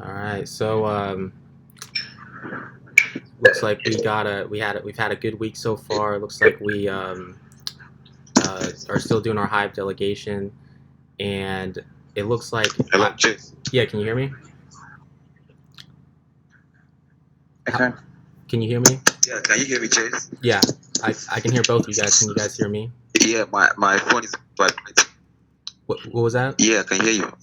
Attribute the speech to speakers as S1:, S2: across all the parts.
S1: All right. So looks like we've had a good week so far. Looks like we are still doing our Hive delegation, and it looks like
S2: Hello, Chase.
S1: yeah. Can you hear me?
S2: I can.
S1: Can you hear me?
S2: Yeah, can you hear me, Chase?
S1: Yeah, I can hear both you guys. Can you guys hear me?
S2: Yeah, my phone is vibrating.
S1: What was that?
S2: Yeah, I can hear you.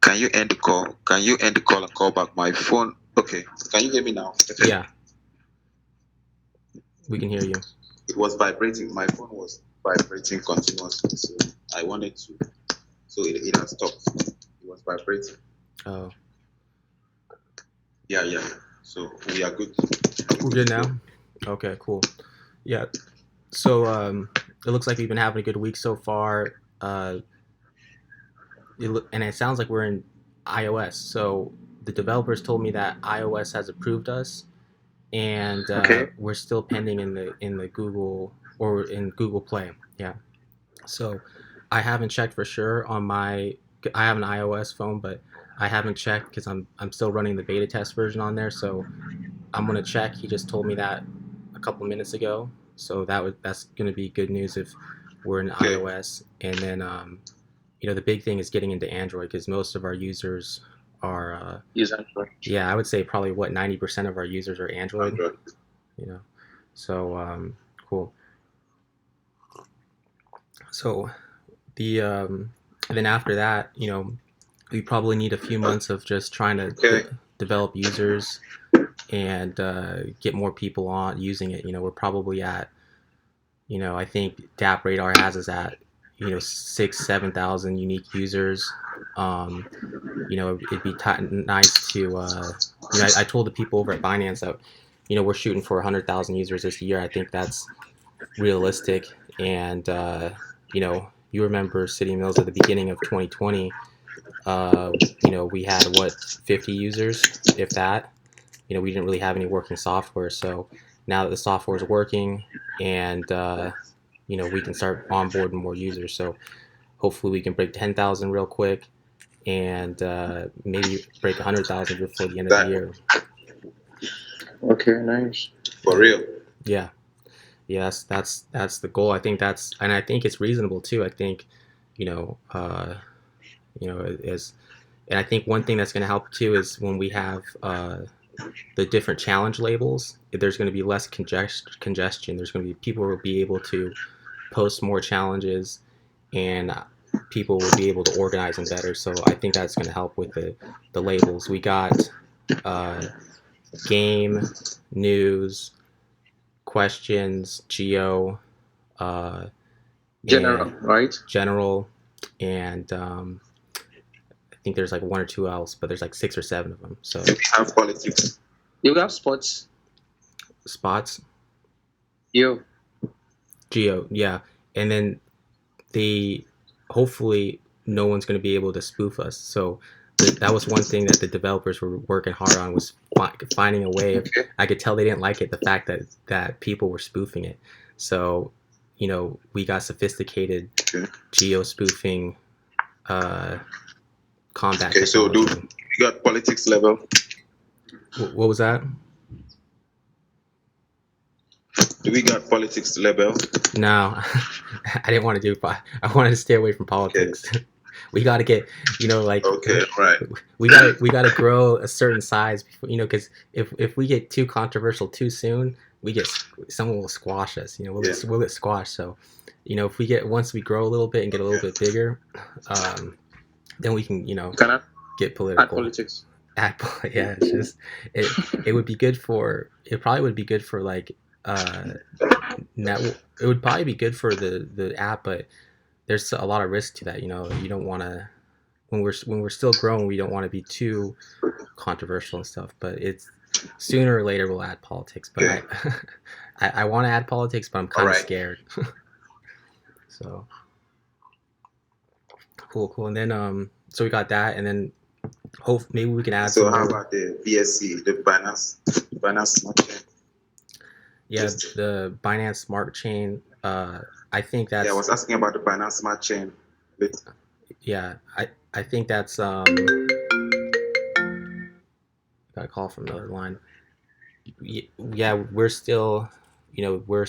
S2: Can you end the call? Can you end the call and call back my phone? Okay. Can you hear me now? Okay.
S1: Yeah, we can hear you.
S2: It was vibrating. My phone was vibrating continuously, so I wanted to. So it has stopped. It was vibrating.
S1: Oh,
S2: Yeah, yeah. So we are good.
S1: we're good now. Okay, cool. Yeah. So it looks like we've been having a good week so far. And it sounds like we're in iOS. So the developers told me that iOS has approved us, and
S2: Okay.
S1: we're still pending in the Google or in Google Play. Yeah. So I haven't checked for sure on my. I have an iOS phone, but I haven't checked because I'm still running the beta test version on there. So I'm gonna check. He just told me that a couple minutes ago. So that's gonna be good news if we're in
S2: Okay.
S1: iOS. And then the big thing is getting into Android because most of our users are
S2: Use Android.
S1: yeah, I would say probably what 90% of our users are Android.
S2: Android.
S1: You know, so cool. So the and then after that, we probably need a few months of just trying to
S2: Okay.
S1: develop users and get more people on using it. We're probably at, I think DAP Radar has us at, 6,000-7,000 unique users. Um, it'd be nice to, I told the people over at Binance that, we're shooting for 100,000 users this year. I think that's realistic. And, you remember City Mills at the beginning of 2020, we had what, 50 users, if that. We didn't really have any working software. So now that the software is working and, we can start onboarding more users. So hopefully we can break 10,000 real quick and maybe break 100,000 before the end of the year.
S2: Okay, nice. For real.
S1: Yeah. Yes, that's the goal. I think it's reasonable too. I think, you know, uh, is, and I think one thing that's going to help too is when we have the different challenge labels, there's going to be less congestion. There's going to be people will be able to post more challenges, and people will be able to organize them better. So I think that's going to help with the labels. We got game, news, questions, geo,
S2: General, right?
S1: general, and I think there's like one or two else, but there's like 6 or 7 of them. So
S2: We have politics. You have sports.
S1: spots,
S2: You.
S1: geo, yeah, and then they hopefully no one's going to be able to spoof us. So that was one thing that the developers were working hard on was finding a way of.
S2: Okay.
S1: I could tell they didn't like it, the fact that people were spoofing it. So we got sophisticated geo spoofing combat
S2: Okay, so
S1: technology.
S2: you got politics level.
S1: What was that?
S2: Do we got politics level?
S1: No, I didn't want to do. I wanted to stay away from politics. Okay. We got to get, like.
S2: Okay, right.
S1: We got to grow a certain size, before, because if we get too controversial too soon, someone will squash us. We'll get squashed. So, if once we grow a little bit and get a little bit bigger, then we can get political.
S2: Add politics.
S1: Yeah, it's just it would be good for. It probably would be good for like. It would probably be good for the app, but there's a lot of risk to that. You don't want to when we're still growing, we don't want to be too controversial and stuff. But it's sooner or later we'll add politics. But
S2: Okay.
S1: I want to add politics, but I'm kind of scared. So cool. And then so we got that, and then maybe we can add.
S2: So how about the BSC, the Binance Smart Chain?
S1: Yeah, the Binance Smart Chain. I think that's.
S2: Yeah, I was asking about the Binance Smart Chain.
S1: Yeah, I think that's. I got a call from another line. Yeah, we're still, we're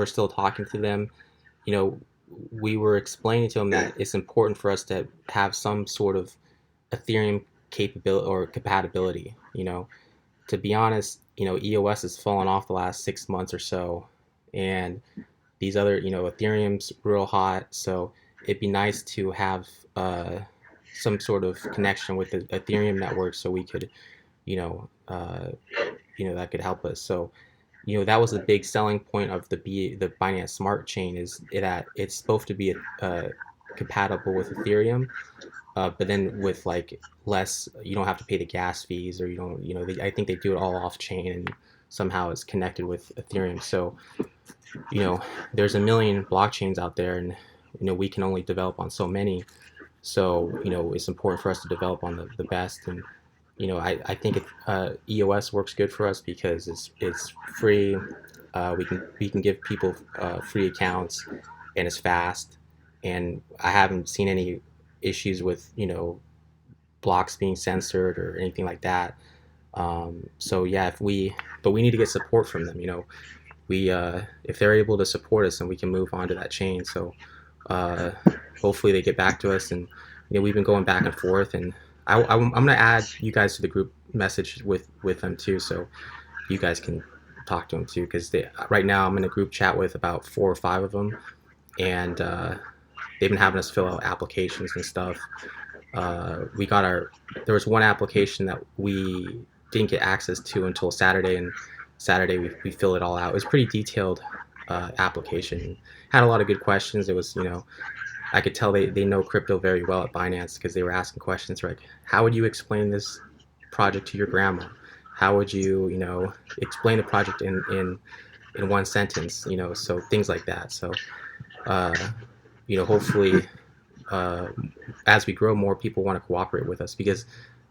S1: still talking to them. You know, we were explaining to them
S2: Yeah.
S1: that it's important for us to have some sort of Ethereum capability or compatibility. To be honest, EOS has fallen off the last 6 months or so, and these other, Ethereum's real hot. So it'd be nice to have some sort of connection with the Ethereum network, so we could, you know, uh, that could help us. So, that was the big selling point of the Binance Smart Chain, is that it's supposed to be compatible with Ethereum, but then with like less, you don't have to pay the gas fees, or you don't, I think they do it all off chain, and somehow it's connected with Ethereum. So, you know, there's a million blockchains out there, and we can only develop on so many. So, it's important for us to develop on the best. And I think EOS works good for us because it's free. We can give people free accounts, and it's fast. And I haven't seen any issues with blocks being censored or anything like that. So yeah, but we need to get support from them. We if they're able to support us, then we can move on to that chain. So uh, hopefully they get back to us. And we've been going back and forth, and I'm gonna add you guys to the group message with them too, so you guys can talk to them too, because right now I'm in a group chat with about 4 or 5 of them, and they've been having us fill out applications and stuff. We got there was one application that we didn't get access to until Saturday, and Saturday we filled it all out. It was a pretty detailed application. Had a lot of good questions. It was, I could tell they know crypto very well at Binance, because they were asking questions like, how would you explain this project to your grandma? How would you, explain the project in one sentence? So things like that. So, uh, hopefully, uh, as we grow, more people want to cooperate with us, because,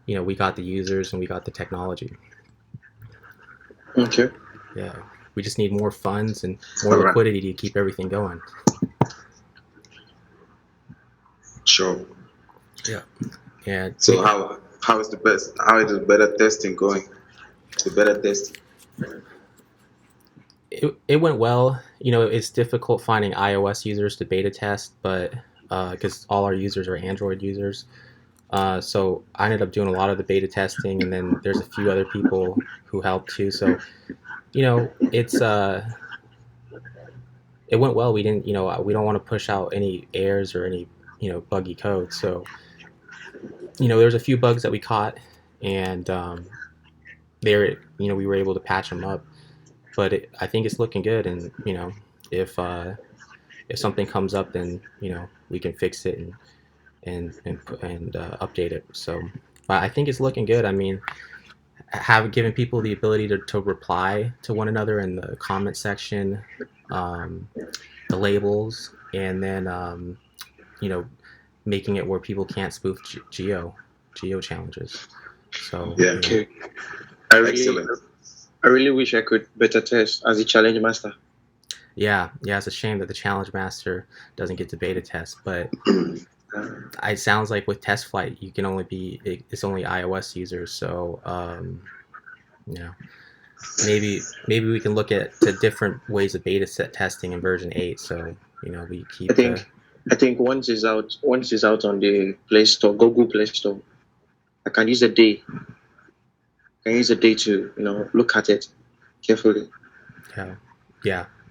S1: we got the users and we got the technology.
S2: Okay.
S1: Yeah, we just need more funds and more
S2: All right.
S1: liquidity to keep everything going.
S2: Sure.
S1: Yeah. And
S2: So how is the best? How is the beta testing going? The beta testing.
S1: it went well. It's difficult finding iOS users to beta test, but because all our users are Android users. So I ended up doing a lot of the beta testing, and then there's a few other people who helped too. So it went well. We didn't, we don't want to push out any errors or any buggy code. So there's a few bugs that we caught, and we were able to patch them up. But I think it's looking good, and if something comes up, then we can fix it and update it. So, but I think it's looking good. I mean, have given people the ability to reply to one another in the comment section, the labels, and then making it where people can't spoof geo challenges. So
S2: Yeah.
S3: Okay. I really,
S2: Excellent.
S3: I really wish I could beta test as a challenge master.
S1: yeah, it's a shame that the challenge master doesn't get to beta test, but it sounds like with test flight you can it's only iOS users. So maybe we can look at different ways of beta set testing in version 8. So we keep
S3: I think once it's out on the Play Store, Google Play Store, I can use a day. To look at it carefully.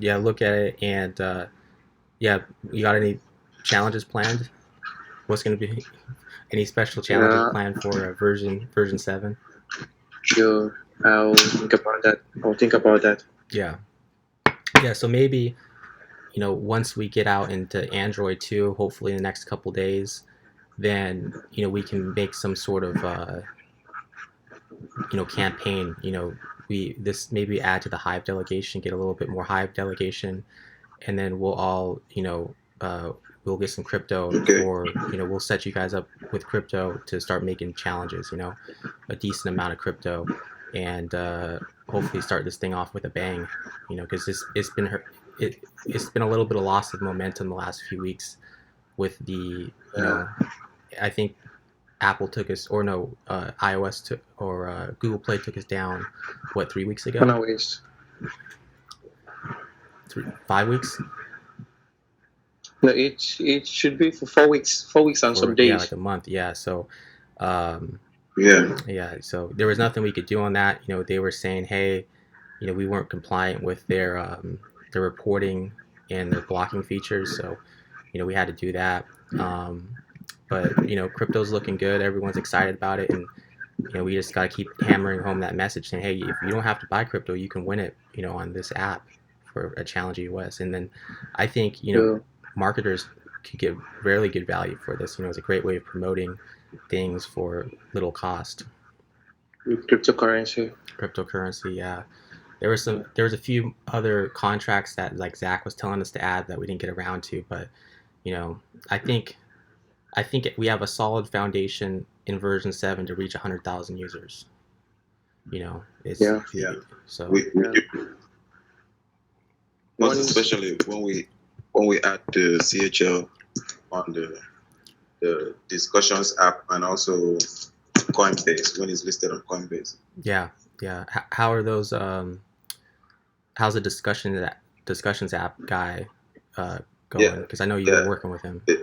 S1: look at it. And you got any challenges planned? What's going to be any special challenges planned for version 7?
S3: Sure, I'll think about that.
S1: Yeah, so maybe once we get out into Android 2, hopefully in the next couple days, then we can make some sort of campaign. Maybe add to the Hive delegation, get a little bit more Hive delegation, and then we'll all we'll get some crypto.
S2: Okay.
S1: Or we'll set you guys up with crypto to start making challenges, a decent amount of crypto, and hopefully start this thing off with a bang, because it's been a little bit of loss of momentum the last few weeks with the I think Apple took us, or no, iOS took, or Google Play took us down, what, 3 weeks ago?
S3: 1 hours.
S1: 5 weeks?
S3: No, it should be for 4 weeks. 4 weeks and some
S1: Or yeah,
S3: days.
S1: like a month. Yeah. So, um,
S2: Yeah.
S1: yeah. So there was nothing we could do on that. You know, they were saying, hey, you know, we weren't compliant with their reporting and their blocking features. So, you know, we had to do that. But you know, crypto's looking good. Everyone's excited about it, and you know, we just got to keep hammering home that message saying, hey, if you don't have to buy crypto, you can win it, you know, on this app for a challenge US. And then I think, you know,
S3: Yeah.
S1: marketers could get really good value for this. You know, it's a great way of promoting things for little cost.
S3: With cryptocurrency.
S1: Cryptocurrency, yeah. There was a few other contracts that like Zach was telling us to add that we didn't get around to, but you know, I think I think we have a solid foundation in version 7 to reach 100,000 users. You know, it's
S3: Yeah.
S2: Yeah.
S1: so
S2: We
S3: Yeah.
S2: do. Most
S3: Once
S2: especially when we add the CHL on the discussions app and also Coinbase when it's listed on Coinbase.
S1: yeah, yeah. How are those? How's the discussions app guy
S2: Yeah.
S1: going? Because I know you were
S2: Yeah.
S1: working with him.
S2: They,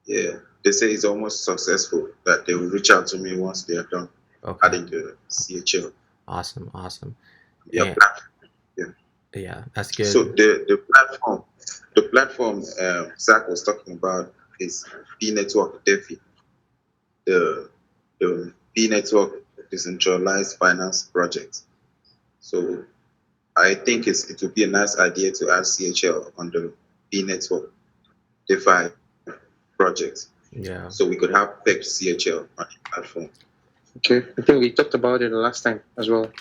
S2: yeah. They say it's almost successful that they will reach out to me once they are done
S1: Okay,
S2: adding the CHL.
S1: awesome, awesome.
S2: Yeah.
S1: And
S2: Yeah.
S1: yeah, that's
S2: So
S1: good.
S2: the platform Zach was talking about is B Network DeFi, the B Network decentralized finance project. So I think it would be a nice idea to add CHL on the B Network DeFi project,
S1: Yeah,
S2: so we could have pegged CHL on the platform.
S3: okay, I think we talked about it the last time as well.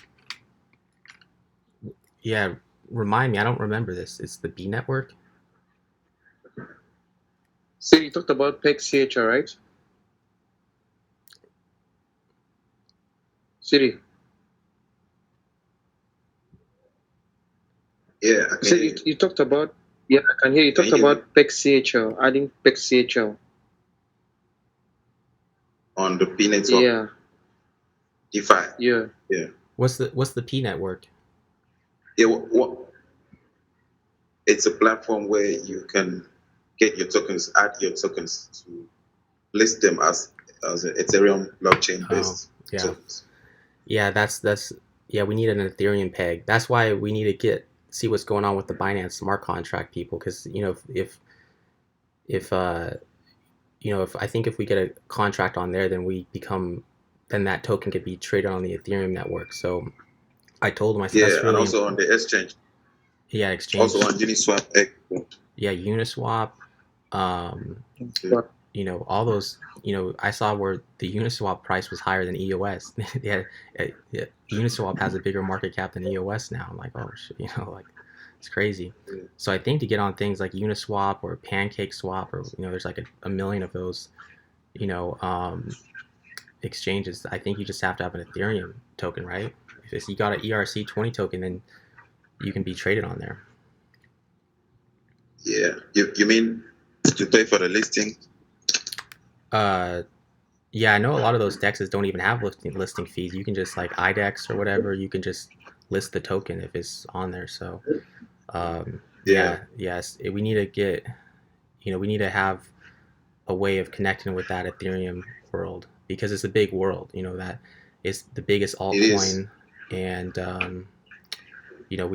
S1: yeah. Remind me, I don't remember this. It's the B network.
S3: So you talked about PEG CHR, right? Siri.
S2: Yeah, I
S3: You
S2: can
S3: said
S2: hear
S3: you,
S2: you.
S3: you talked about, yeah, I can hear you
S2: Can
S3: talked
S2: you hear me
S3: about PEG CHL, adding PEG CHL.
S2: on the B Network
S3: Yeah,
S2: DeFi?
S3: yeah.
S2: Yeah.
S1: What's the P network?
S2: Yeah. It's a platform where you can get your tokens, add your tokens to list them as a Ethereum blockchain
S1: Oh,
S2: based
S1: yeah,
S2: tokens.
S1: yeah. That's yeah. We need an Ethereum peg. That's why we need to see what's going on with the Binance smart contract people, because you know if you know, if I think if we get a contract on there, then then that token could be traded on the Ethereum network. So I told him, I said that's
S2: Yeah, and
S1: really
S2: also on the exchange,
S1: yeah,
S2: also
S1: exchange,
S2: on Uniswap X.
S1: yeah, Uniswap, um,
S2: Yeah.
S3: But
S1: you know, all those, you know, I saw where the Uniswap price was higher than EOS. Yeah, yeah, Uniswap has a bigger market cap than EOS now. I'm like, oh shit, you know, like it's crazy. So I think to get on things like Uniswap or Pancake Swap, or you know, there's like a million of those, you know, exchanges. I think you just have to have an Ethereum token, right? If you got an ERC20 token, then you can be traded on there.
S2: Yeah. You mean to pay for the listing?
S1: Uh, yeah, I know a lot of those dexes don't even have listing fees. You can just like IDEX or whatever. You can just list the token if it's on there. So,
S2: Yeah.
S1: yeah, yes, we need to get, you know, we need to have a way of connecting with that Ethereum world, because it's a big world. You know, that is the biggest
S2: It is.
S1: altcoin, and you know,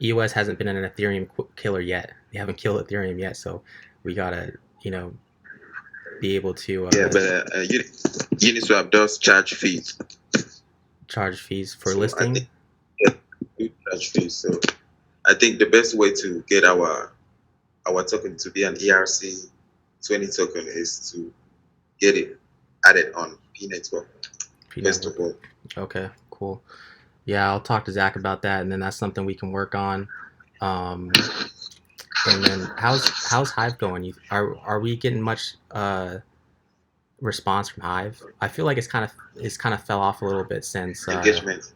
S1: EOS hasn't been an Ethereum killer yet. They haven't killed Ethereum yet, so we gotta, you know, be able to
S2: Yeah, but Uniswap does charge fees.
S1: charge fees for
S2: So I think
S1: listing.
S2: yeah, we charge fees. So I think the best way to get our token to be an ERC20 token is to get it added on P Network
S1: P
S2: first of
S1: network.
S2: all.
S1: Okay, cool. Yeah, I'll talk to Zach about that, and then that's something we can work on. Um, and then how's Hive going? Are we getting much response from Hive? I feel like it's kind of fell off a little bit since
S2: Engagement.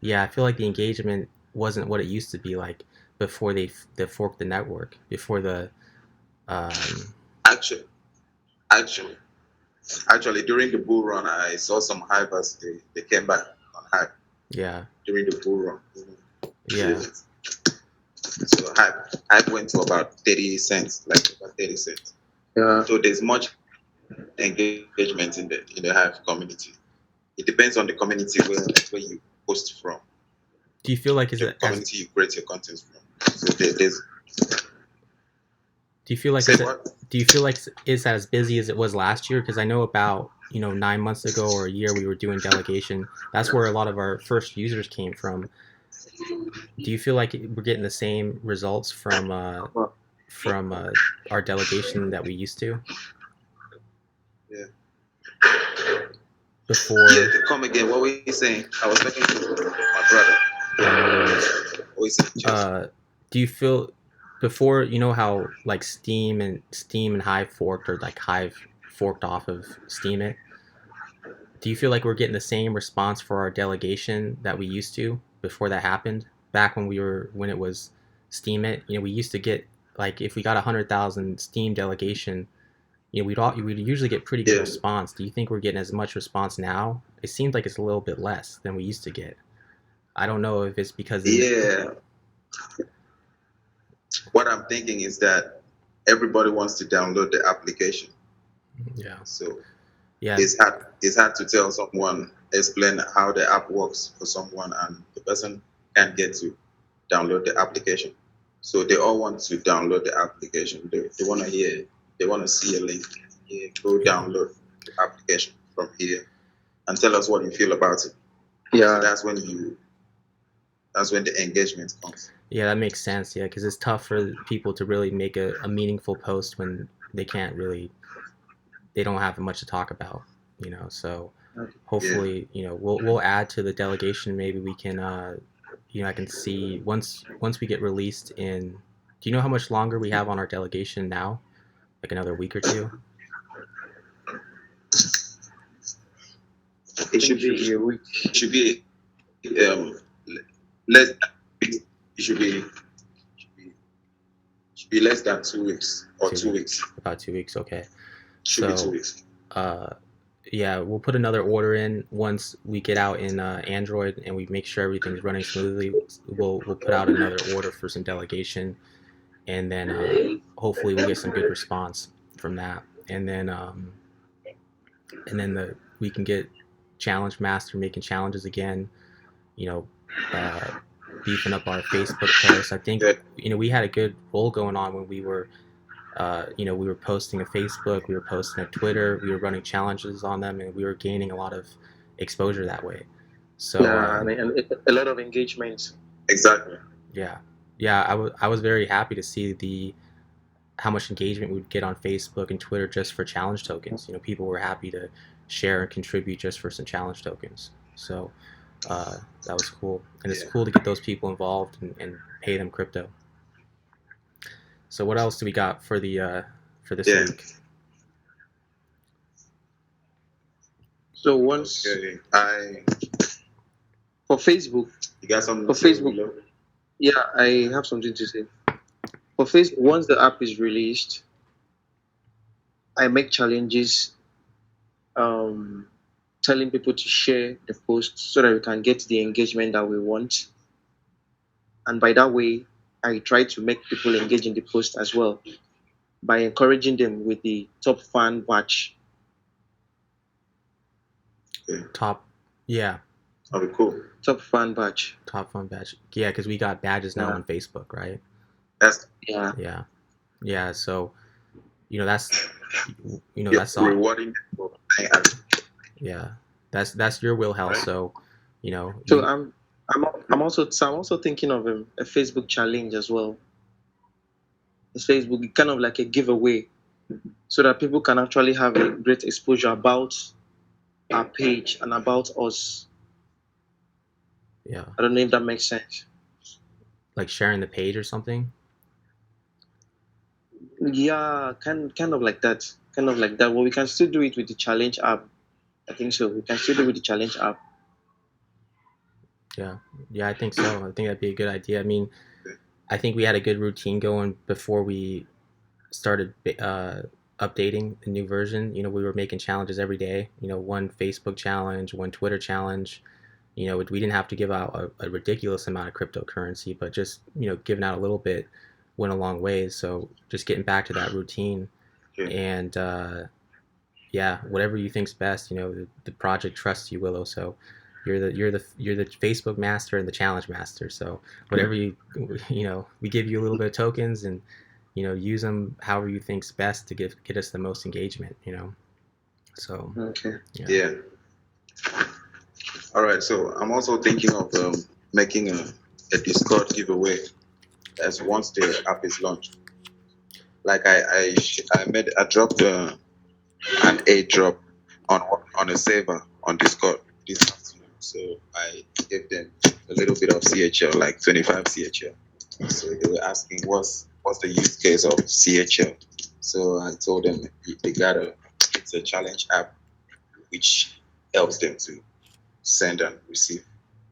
S1: yeah, I feel like the engagement wasn't what it used to be like before they forked the network, before the um
S2: Actually, Actually, actually, during the bull run, I saw some hypers. They came back on hype
S1: Yeah.
S2: during the bull run.
S1: Yeah.
S2: So hype went to about 30 cents, like about 30 cents.
S3: Yeah.
S2: So there's much engagement in the Hive community. It depends on the community where you post from,
S1: Do you feel like is
S2: the
S1: it as
S2: community you create your content from. So there's
S1: do you feel like
S2: say
S1: is it
S2: what?
S1: do you feel like it's as busy as it was last year? Because I know about 9 months ago or a year we were doing delegation. That's where a lot of our first users came from. Do you feel like we're getting the same results from our delegation that we used to
S2: Yeah. Yeah,
S1: before?
S2: come again. What were you saying? I was talking to my brother.
S1: Oh, no worries.
S2: What were you saying? Cheers.
S1: Do you feel before how like Steam and Hive forked, or like Hive forked off of Steemit? Do you feel like we're getting the same response for our delegation that we used to before that happened? Back when it was Steemit, we used to get, like, if we got 100,000 Steam delegation, we'd usually get pretty good
S2: Yeah.
S1: response. Do you think we're getting as much response now? It seems like it's a little bit less than we used to get. I don't know if it's because
S2: Yeah. What I'm thinking is that everybody wants to download the application.
S1: yeah,
S2: So
S1: yeah,
S2: it's hard to tell someone, explain how the app works for someone, and the person can't get to download the application. So they all want to download the application. They want to hear, they want to see a link here, go
S1: yeah,
S2: download the application from here and tell us what you feel about it. So
S3: Yeah.
S2: that's when the engagement comes.
S1: yeah. That makes sense. Yeah, because it's tough for people to really make a meaningful post when they don't have much to talk about. So
S2: Yeah.
S1: hopefully, we'll add to the delegation. Maybe we can, I can see once we get released in. Do you know how much longer we have on our delegation now? Like another week or two?
S2: It
S3: think
S2: should
S3: it should be
S2: be
S3: a week.
S2: it should be less it should be less than 2 weeks or
S1: 2 weeks,
S2: 2 weeks.
S1: about 2 weeks. Okay.
S2: Should be
S1: So,
S2: 2 weeks.
S1: yeah, we'll put another order in once we get out in Android and we make sure everything's running smoothly. We'll put out another order for some delegation, and then hopefully we'll get some good response from that, and then we can get challenge master making challenges again. You know, beefing up our Facebook posts. I think
S2: Good.
S1: we had a good roll going on when we were. We were posting a Facebook, we were posting a Twitter, we were running challenges on them, and we were gaining a lot of exposure that way. So
S3: Yeah, and a lot of engagement.
S2: Exactly.
S1: yeah, yeah, I was very happy to see how much engagement we'd get on Facebook and Twitter just for challenge tokens. People were happy to share and contribute just for some challenge tokens. So that was cool, and it's
S2: Yeah.
S1: cool to get those people involved and pay them crypto. So what else do we got for this
S2: Yeah.
S1: week?
S3: So once
S2: Okay.
S3: for Facebook,
S2: You got something
S3: for
S2: to say,
S3: Facebook,
S2: Milo?
S3: yeah, I have something to say. For Facebook, once the app is released, I make challenges, um, telling people to share the post so that we can get the engagement that we want. And by that way, I try to make people engage in the post as well by encouraging them with the top fan badge.
S1: Top, yeah,
S2: That'll be cool.
S3: Top fan badge.
S1: top fun badge. Yeah, because we got badges now
S3: Yeah.
S1: on Facebook, right?
S2: That's
S3: Yeah.
S1: Yeah, yeah. So that's
S2: you're rewarding them for playing at it.
S1: yeah, that's your wheelhouse.
S2: Right.
S1: So
S3: So I'm also thinking of a Facebook challenge as well. It's Facebook kind of like a giveaway so that people can actually have a great exposure about our page and about us.
S1: yeah,
S3: I don't know if that makes sense.
S1: like sharing the page or something.
S3: Yeah, kind of like that. Kind of like that. Well, we can still do it with the challenge app. I think so. We can still do it with the challenge app.
S1: Yeah, yeah, I think so. I think that'd be a good idea. I mean, I think we had a good routine going before we started updating the new version. We were making challenges every day. One Facebook challenge, one Twitter challenge. We didn't have to give out a ridiculous amount of cryptocurrency, but just giving out a little bit went a long ways. So just getting back to that routine,
S2: Okay.
S1: and yeah, whatever you think's best. The project trusts you, Willow. So you're the Facebook master and the challenge master. So whatever we give you a little bit of tokens, and use them however you think's best to get us the most engagement. So
S3: Okay.
S2: Yeah. All right. So I'm also thinking of making a Discord giveaway as once the app is launched. Like I dropped an airdrop on a server on Discord this afternoon. So I gave them a little bit of CHL, like 25 CHL. So they were asking what's the use case of CHL. So I told them it's a challenge app which helps them to send and receive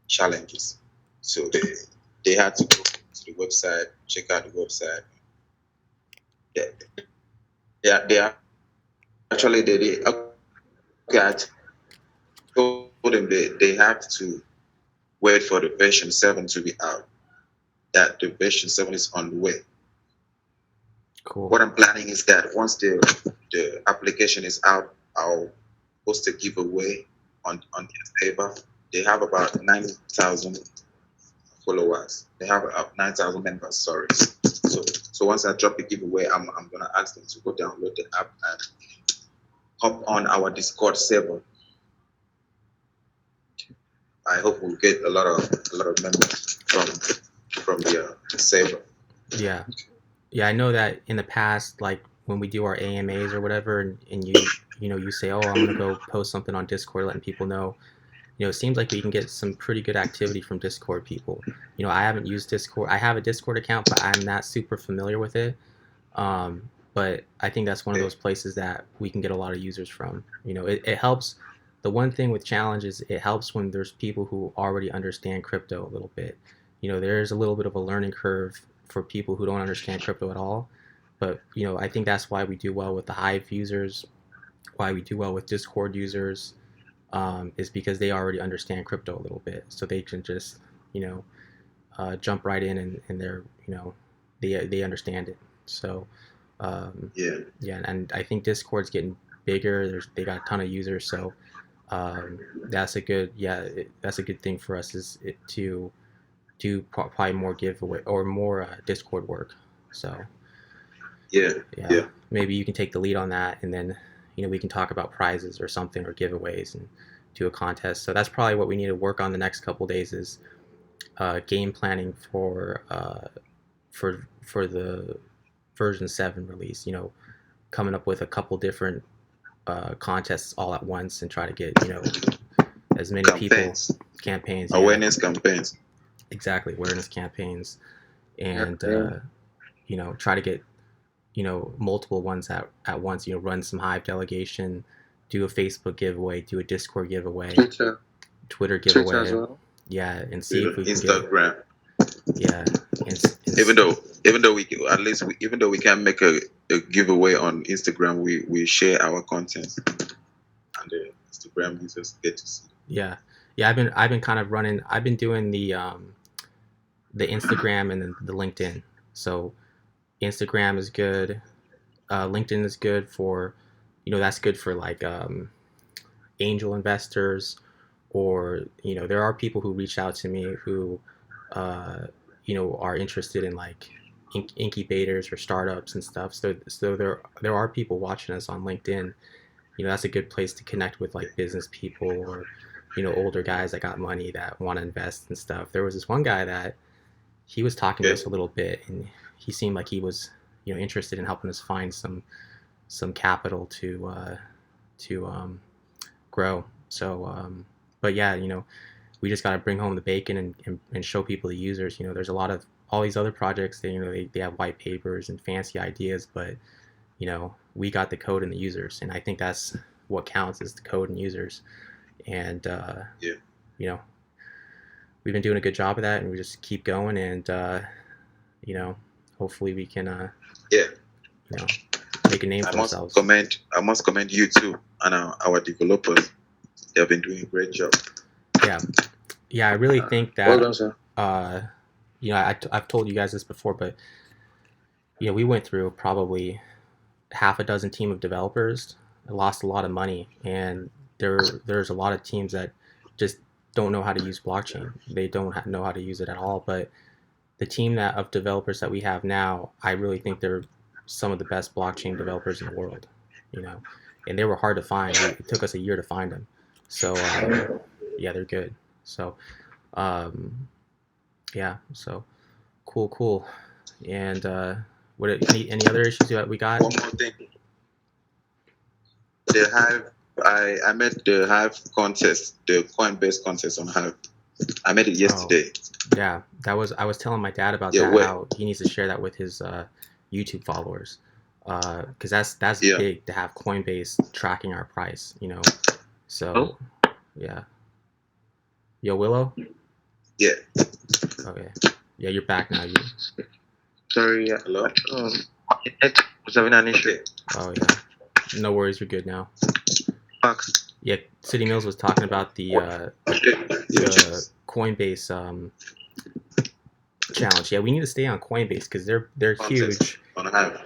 S2: challenges. So they had to go to the website, check out the website. They, they are actually they okay, I told them they have to wait for the version 7 to be out. That the version 7 is on the way.
S1: Cool.
S2: What I'm planning is that once the application is out, I'll post a giveaway on their server. They have about 9,000 followers. They have 9,000 members. Sorry. So once I drop the giveaway, I'm gonna ask them to go download the app and hop on our Discord server. I hope we'll get a lot of members from the server.
S1: Yeah. I know that in the past, like when we do our AMAs or whatever, and you say, oh, I'm gonna go post something on Discord, letting people know. It seems like we can get some pretty good activity from Discord people. I haven't used Discord. I have a Discord account, but I'm not super familiar with it. But I think that's one of those places that we can get a lot of users from. It helps. The one thing with challenge is it helps when there's people who already understand crypto a little bit. There's a little bit of a learning curve for people who don't understand crypto at all. But I think that's why we do well with the Hive users, why we do well with Discord users, is because they already understand crypto a little bit, so they can just jump right in, and they're they understand it. So yeah, and I think Discord's getting bigger. They got a ton of users, so that's a good that's a good thing for us is to do probably more giveaway or more Discord work. So
S2: yeah,
S1: maybe you can take the lead on that, and then we can talk about prizes or something or giveaways and do a contest. So that's probably what we need to work on the next couple of days is game planning for the version 7 release. Coming up with a couple different contests all at once and try to get as many campaigns,
S2: awareness campaigns.
S1: Exactly, awareness campaigns, and try to get multiple ones at once. Run some Hive delegation, do a Facebook giveaway, do a Discord giveaway, Twitter giveaway,
S3: Twitter as well.
S1: Yeah, and see if we can
S2: Instagram.
S1: And
S2: even though we can't make a giveaway on Instagram, we share our content, and the Instagram users get to see.
S1: Yeah. I've been kind of running. I've been doing the Instagram and the LinkedIn. So Instagram is good. LinkedIn is good for, that's good for like angel investors, or there are people who reach out to me who are interested in like incubators or startups and stuff. So there are people watching us on LinkedIn. That's a good place to connect with like business people or older guys that got money that want to invest and stuff. There was this one guy that he was talking to us a little bit, and he seemed like he was interested in helping us find some capital to grow. So but yeah, we just got to bring home the bacon and show people the users. There's a lot of all these other projects that they have white papers and fancy ideas, but we got the code and the users, and I think that's what counts is the code and users. And we've been doing a good job of that, and we just keep going, and hopefully we can make a name
S2: I
S1: for
S2: must
S1: ourselves.
S2: commend you too and our developers. They have been doing a great job.
S1: Yeah, I really think
S3: Well
S1: that
S3: done, sir.
S1: I've told you guys this before, but we went through probably half a dozen team of developers, lost a lot of money, and there's a lot of teams that just don't know how to use blockchain. They don't know how to use it at all. But the team of developers that we have now, I really think they're some of the best blockchain developers in the world. And they were hard to find. It took us a year to find them. So yeah, they're good. So um, yeah, so cool. And what any other issues that we got?
S2: One more thing. The Hive, I met the Hive contest, the Coinbase contest on Hive. I met it yesterday.
S1: Yeah, I was telling my dad about
S2: Yeah,
S1: that.
S2: wait.
S1: How he needs to share that with his YouTube followers, because that's
S2: Yeah.
S1: big to have Coinbase tracking our price. So yeah. Yo, Willow.
S2: Yeah.
S1: Okay. Yeah, you're back now.
S3: Sorry, yeah.
S2: Hello?
S3: It was having an issue.
S2: Okay.
S1: Oh yeah. No worries. You're good now.
S3: Max.
S1: Yeah, City Mills was talking about the Coinbase challenge. Yeah, we need to stay on Coinbase because they're
S2: Contest
S1: huge,
S2: on Hive.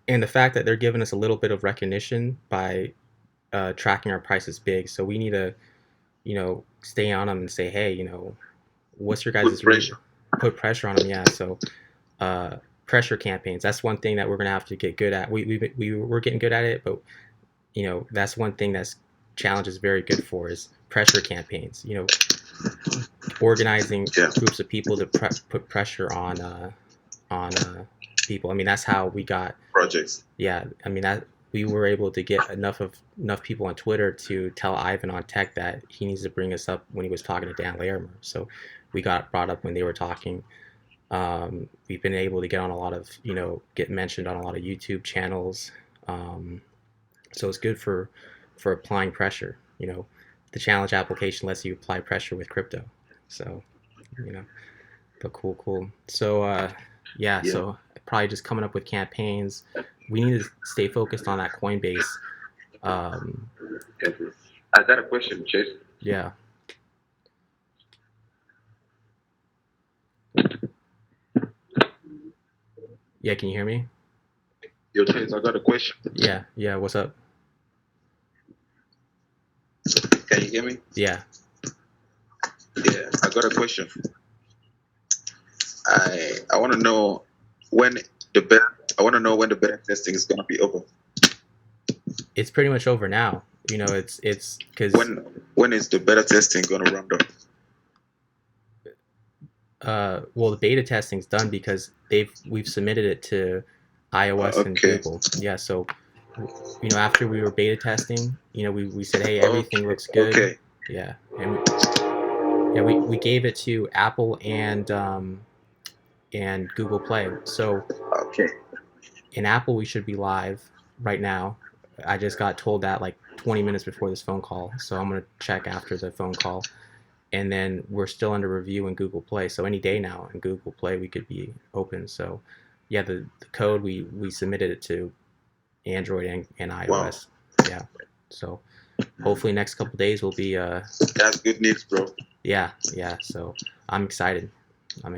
S1: and the fact that they're giving us a little bit of recognition by tracking our price is big. So we need to, stay on them and say, hey, what's your guys' put pressure on them? Yeah. So pressure campaigns. That's one thing that we're gonna have to get good at. We're getting good at it, but that's one thing that's challenge is very good for is pressure campaigns. Organizing groups of people to put pressure on people. I mean, that's how we got
S2: projects.
S1: Yeah, I mean that we were able to get enough people on Twitter to tell Ivan on Tech that he needs to bring us up when he was talking to Dan Larimer. So we got brought up when they were talking. We've been able to get on a lot of get mentioned on a lot of YouTube channels. So it's good for applying pressure. The challenge application lets you apply pressure with crypto. So, but cool. So, yeah, so probably just coming up with campaigns. We need to stay focused on that Coinbase.
S2: I got a question, Chase.
S1: Yeah. Yeah, can you hear me?
S2: Yo, Chase, I got a question.
S1: Yeah, what's up?
S2: Can you hear me?
S1: Yeah.
S2: Yeah, I got a question. I want to know when the beta testing is gonna be over.
S1: It's pretty much over now. It's because
S2: when is the beta testing gonna round up?
S1: Well, the beta testing's done because we've submitted it to iOS and Google. Yeah, so after we were beta testing, we said, hey, everything looks good.
S2: Okay.
S1: Yeah, and we gave it to Apple and Google Play. So in Apple, we should be live right now. I just got told that like 20 minutes before this phone call, so I'm gonna check after the phone call. And then we're still under review in Google Play. So any day now in Google Play, we could be open. So yeah, the code, we submitted it to Android and iOS. Wow. Yeah. So hopefully next couple of days we'll be.
S2: That's good news, bro.
S1: Yeah. So I'm excited. I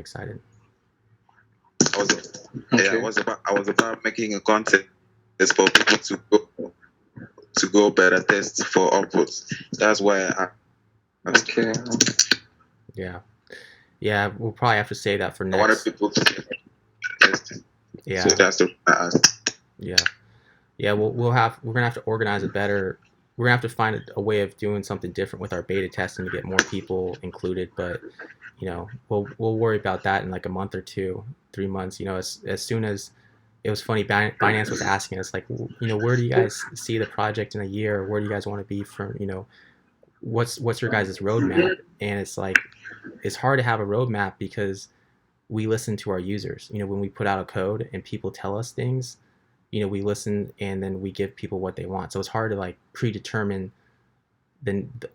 S2: was about making a content that's for people to go beta test for upvotes. That's why I.
S3: Okay.
S1: Yeah, we'll probably have to say that for next.
S2: I wanted people to get tested.
S1: Yeah.
S2: So that's the.
S1: Yeah. We're gonna have to organize it better. We're gonna have to find a way of doing something different with our beta testing to get more people included. But we'll worry about that in like a month or 2, 3 months. As soon as it was funny, Binance was asking us like, where do you guys see the project in a year? Where do you guys want to be from? What's your guys' roadmap? And it's like, it's hard to have a roadmap because we listen to our users. When we put out a code and people tell us things, we listen and then we give people what they want. So it's hard to like predetermine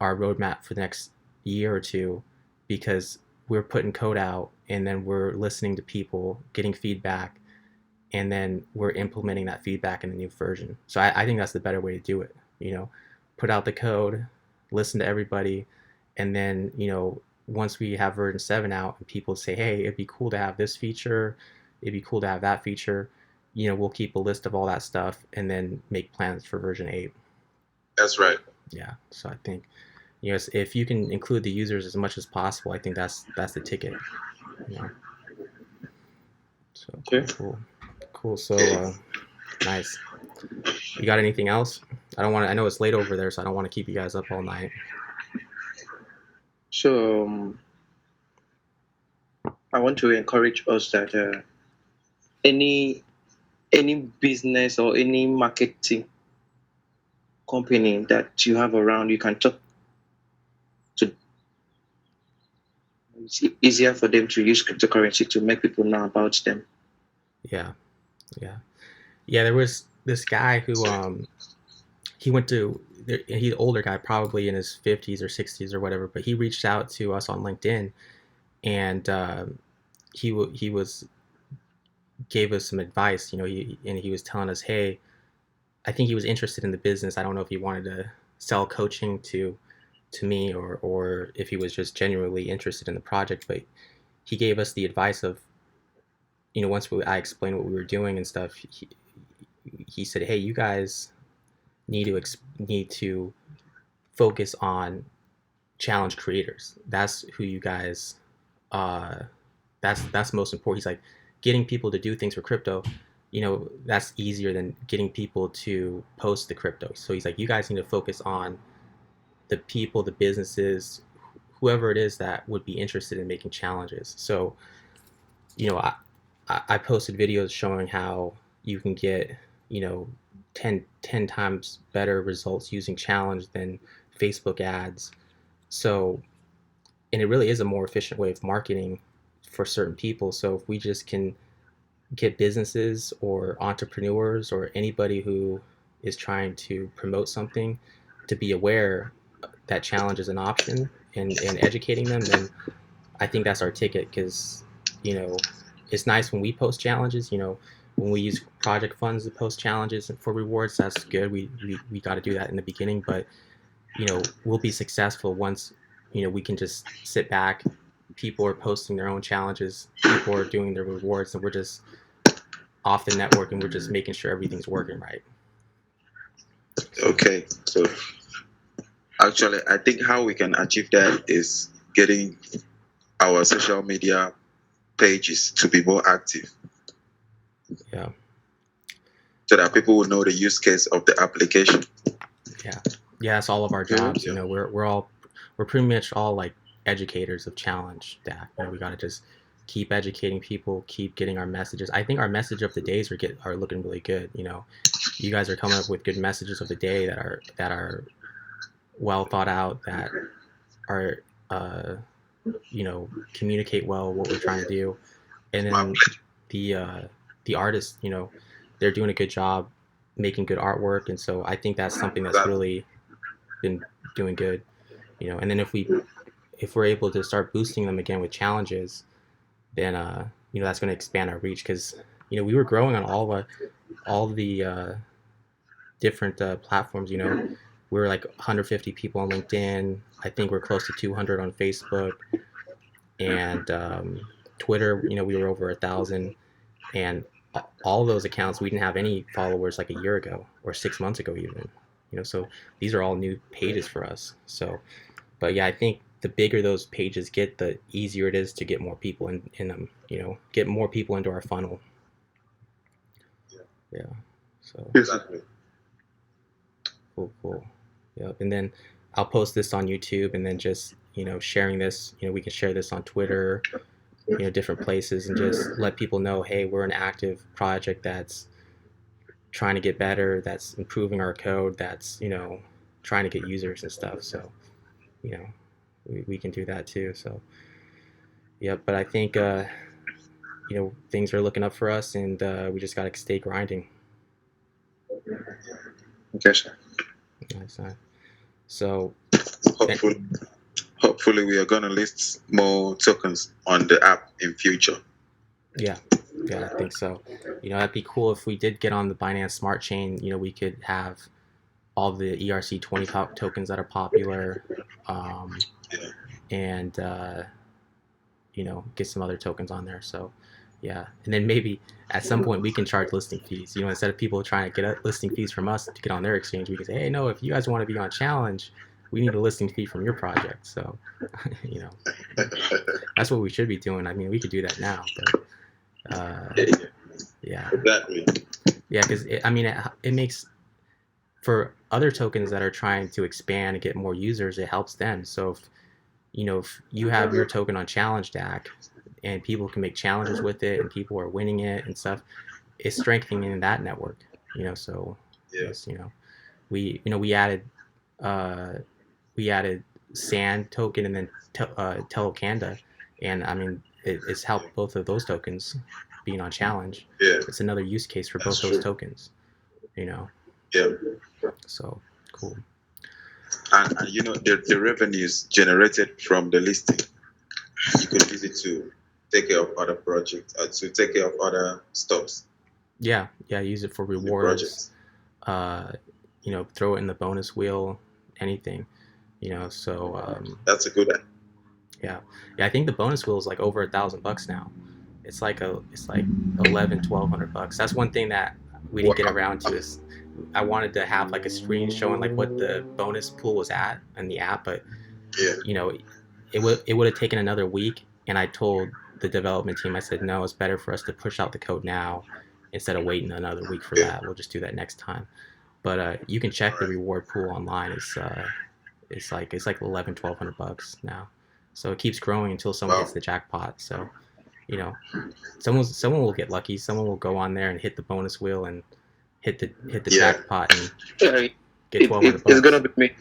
S1: our roadmap for the next year or 2 because we're putting code out and then we're listening to people, getting feedback, and then we're implementing that feedback in the new version. So I think that's the better way to do it. Put out the code, listen to everybody, and then once we have version 7 out and people say, hey, it'd be cool to have this feature, it'd be cool to have that feature, we'll keep a list of all that stuff and then make plans for version 8.
S2: That's right.
S1: Yeah. So I think if you can include the users as much as possible, I think that's the ticket. So
S3: Okay.
S1: cool. So nice. You got anything else? I know it's late over there, so I don't want to keep you guys up all night.
S3: So I want to encourage us that any business or any marketing company that you have around, you can talk to. It's easier for them to use cryptocurrency to make people know about them.
S1: Yeah. There was this guy who he went to. He's an older guy, probably in his 50s or 60s or whatever, but he reached out to us on LinkedIn, and he gave us some advice. He was telling us, hey, I think he was interested in the business. I don't know if he wanted to sell coaching to me or if he was just genuinely interested in the project, but he gave us the advice of, once I explained what we were doing and stuff, he said, hey, you guys need to focus on challenge creators. That's who you guys that's most important. He's like, getting people to do things for crypto, that's easier than getting people to post the crypto. So he's like, you guys need to focus on the people, the businesses, whoever it is that would be interested in making challenges. So I posted videos showing how you can get 10 times better results using challenge than Facebook ads. So, and it really is a more efficient way of marketing for certain people. So if we just can get businesses or entrepreneurs or anybody who is trying to promote something to be aware that challenge is an option, and educating them, then I think that's our ticket. Because it's nice when we post challenges. When we use project funds to post challenges for rewards, that's good. We got to do that in the beginning, but we'll be successful once we can just sit back. People are posting their own challenges, people are doing their rewards, and we're just off the network, and we're just making sure everything's working right.
S2: Okay, so actually, I think how we can achieve that is getting our social media pages to be more active.
S1: Yeah.
S2: So that people will know the use case of the application.
S1: Yeah, it's all of our jobs. We're pretty much all like educators of challenge. That we got to just keep educating people, keep getting our messages. I think our message of the days are looking really good. You guys are coming up with good messages of the day that are well thought out, that are communicate well what we're trying to do. And then the artists, they're doing a good job making good artwork, and so I think that's something that's really been doing good. And then if we're able to start boosting them again with challenges, then that's going to expand our reach. Because we were growing on all the different platforms. We were like 150 people on LinkedIn. I think we're close to 200 on Facebook, and Twitter. We were over 1,000, and all those accounts we didn't have any followers like a year ago or 6 months ago even. So these are all new pages for us. So, but yeah, I think the bigger those pages get, the easier it is to get more people in them. Get more people into our funnel. Yeah. So
S2: exactly.
S1: Cool. Yeah. And then I'll post this on YouTube, and then just sharing this. We can share this on Twitter, different places, and just let people know, hey, we're an active project that's trying to get better, that's improving our code, that's trying to get users and stuff. So we can do that too. So yeah, but I think things are looking up for us, and we just got to stay grinding.
S2: Okay, sir.
S1: Nice. So
S2: hopefully we are going to list more tokens on the app in future.
S1: Yeah, Yeah, I think so. That'd be cool if we did get on the Binance Smart Chain. We could have all the ERC20 tokens that are popular,
S2: Yeah.
S1: and get some other tokens on there. So, yeah, and then maybe at some point we can charge listing fees. Instead of people trying to get listing fees from us to get on their exchange, we can say, hey, no, if you guys want to be on Challenge, we need a listing fee from your project. So, you know, that's what we should be doing. I mean, we could do that now, but yeah,
S2: Exactly.
S1: yeah, because it makes for other tokens that are trying to expand and get more users, it helps them. So if you have your token on Challenge DAC and people can make challenges with it and people are winning it and stuff, it's strengthening that network. So
S2: Yeah.
S1: yes, we added uh, we added Sand token and then Telokanda, and I mean it's helped both of those tokens being on Challenge.
S2: Yeah.
S1: It's another use case for
S2: That's
S1: both those
S2: true.
S1: tokens.
S2: Yeah.
S1: So cool.
S2: And the revenues generated from the listing, you could use it to take care of other projects, to take care of other stops
S1: Yeah, use it for
S2: in the
S1: rewards.
S2: project.
S1: Throw it in the bonus wheel, anything. So
S2: That's a good.
S1: yeah, I think the bonus wheel is like over $1,000 now. It's like 1,100-1,200 bucks. That's one thing that we didn't get
S2: Wow.
S1: around to is I wanted to have like a screen showing like what the bonus pool was at in the app, but
S2: Yeah.
S1: it would have taken another week, and I told the development team, I said, no, it's better for us to push out the code now instead of waiting another week for
S2: Yeah.
S1: that. We'll just do that next time. But you can check
S2: All
S1: the
S2: right.
S1: reward pool online. It's like 1,100-1,200 bucks now, so it keeps growing until someone hits
S2: Wow.
S1: the jackpot. So you know, someone will get lucky. Someone will go on there and hit the bonus wheel and hit the
S2: Yeah.
S1: jackpot and
S3: Yeah,
S1: get 1,200
S3: it's gonna
S1: bucks.
S3: be me.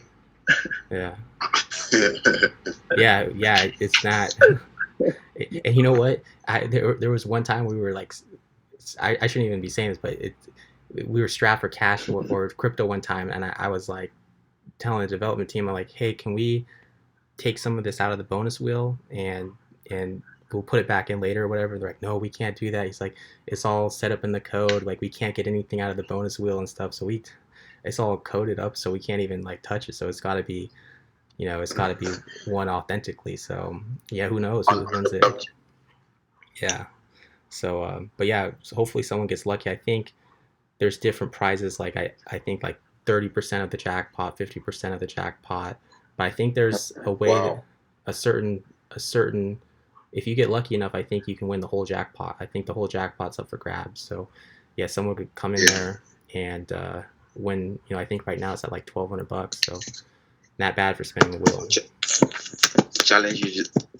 S1: Yeah, yeah. It's not. And you know what? There was one time we were like, I shouldn't even be saying this, but we were strapped for cash or crypto one time, and I was like telling the development team, I'm like, hey, can we take some of this out of the bonus wheel and we'll put it back in later or whatever. They're like, no, we can't do that. He's like, it's all set up in the code. Like we can't get anything out of the bonus wheel and stuff. So it's all coded up, so we can't even like touch it. So it's got to be, won authentically. So yeah, who knows who wins it? Yeah. So, but yeah, so hopefully someone gets lucky. I think there's different prizes. Like I think like 30% of the jackpot, 50% of the jackpot. But I think there's a way that
S2: Wow.
S1: a certain if you get lucky enough, I think you can win the whole jackpot. I think the whole jackpot's up for grabs. So yeah, someone could come in
S2: Yeah.
S1: there and win. I think right now it's at like 1,200 bucks. So not bad for spinning the wheel.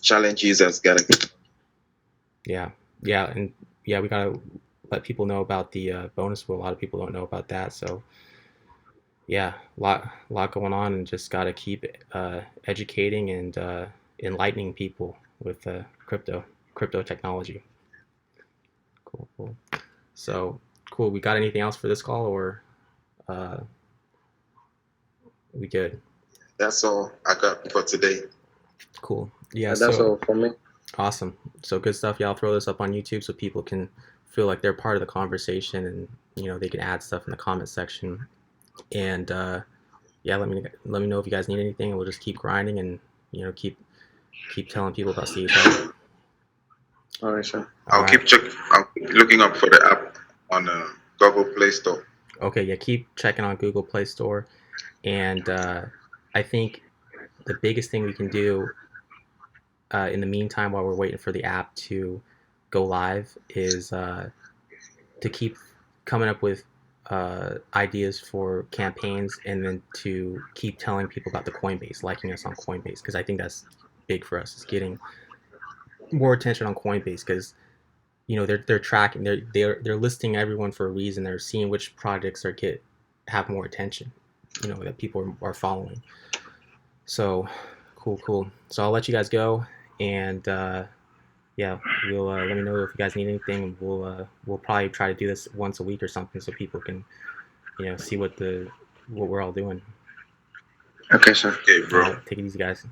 S2: Challenge users gotta get.
S1: Yeah, and yeah, we gotta let people know about the bonus wheel. A lot of people don't know about that. So yeah, lot going on, and just gotta keep educating and enlightening people with crypto technology. Cool. So cool. We got anything else for this call, or uh, we good?
S2: That's all I got for today.
S1: Cool. Yeah.
S3: And that's
S1: So
S3: all from me.
S1: awesome. So good stuff. Yeah, I'll throw this up on YouTube so people can feel like they're part of the conversation, and they can add stuff in the comment section. And yeah, let me know if you guys need anything, and we'll just keep grinding and keep telling people about CHL.
S3: All right, sir.
S2: I'll keep looking up for the app on Google Play Store.
S1: Okay, yeah, keep checking on Google Play Store, and I think the biggest thing we can do in the meantime while we're waiting for the app to go live is to keep coming up with ideas for campaigns, and then to keep telling people about the Coinbase, liking us on Coinbase, because I think that's big for us. Is getting more attention on Coinbase, because they're tracking, they're listing everyone for a reason. They're seeing which projects have more attention, that people are following. So cool. So I'll let you guys go, and yeah, we'll let me know if you guys need anything, and we'll probably try to do this once a week or something, so people can see what we're all doing.
S3: Okay, sir.
S2: Okay, bro.
S1: Take it easy, guys.